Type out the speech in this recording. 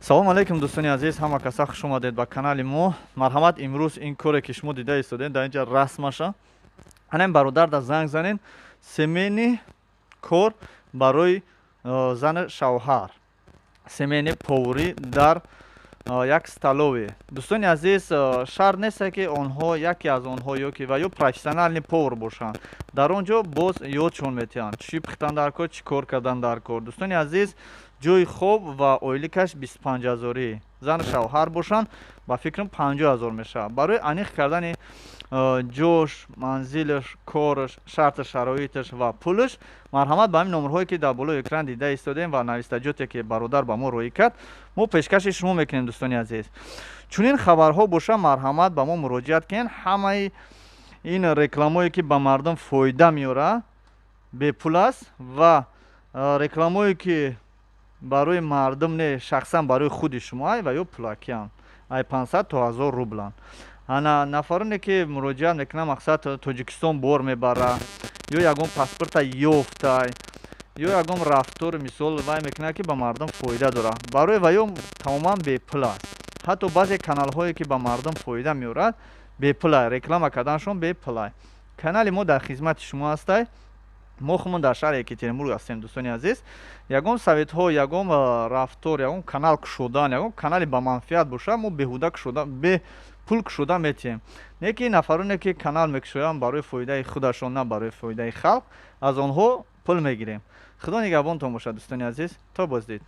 салом алейкум дӯстони азиз, ҳама каса хуш омадед ба канали мо. Марҳамат, имрӯз ин коре ки шумо дида истодед дар инҷа расмаша. Ҳанам бародар да занг занен семейни кор барои зани шавҳар, семейни повурӣ дар як столове. Дӯстони азиз, шарт нест ки онҳо яке аз онҳо ё профессионални повар бошанд. Дар он ҷо боз ёдшон метиҳанд чӣ пухтан дар кор, чӣ кор кардан дар кор. Дӯстони азиз, ҷои хоб ва оиликаш 25 000 зан шавҳар бошанд, ба фикрам 50 000 мешавад. Барои аниқ кардани ҷош, манзилаш, кораш, шарту шароиташ ва пулаш, марҳамат ба ҳамин номерҳое ки дар болои экран дида истодем ва навистаҷоте ки бародар ба мо роӣ кард, мо пешкаши шумо мекунем. Дӯстони азиз, чунин хабарҳо боша, марҳамат ба мо муроҷиат кунед. Ҳамаи ин рекламое ки ба мардум фоида меорад бепул аст ва рекламое ки барои мардум не, шахсан барои худи шумо ва ё пулакиан ай 500 то 1000 рублан. ана нафароне ки муроҷиат мекунанд, мақсад Тоҷикистон бор мебарад, ё ягон паспорта ёфта, ё ягон рафтори мисол вай мекунад ки ба мардум фоида дорад, барои ва ё тамоман бепул аст. ҳатто баъзе каналҳое ки ба мардум фоида меорад бепулай, реклама карданашон бепулай. Канали мо дар хизмати шумо астай. мо худмон дар шаҳри Екатеринбург ҳастем. Дӯстони азиз, ягон советҳо, ягон рафтор, ягон канал кушодан, ягон канали ба манфиат бошад, мо беҳуда кушода, бепул кушода метиҳем. Не ки нафароне ки канал мекушоянд барои фоидаи худашон, на барои фоидаи халқ, аз онҳо пул мегирем. Худо нигаҳбонтон бошад. Дӯстони азиз, то боздид.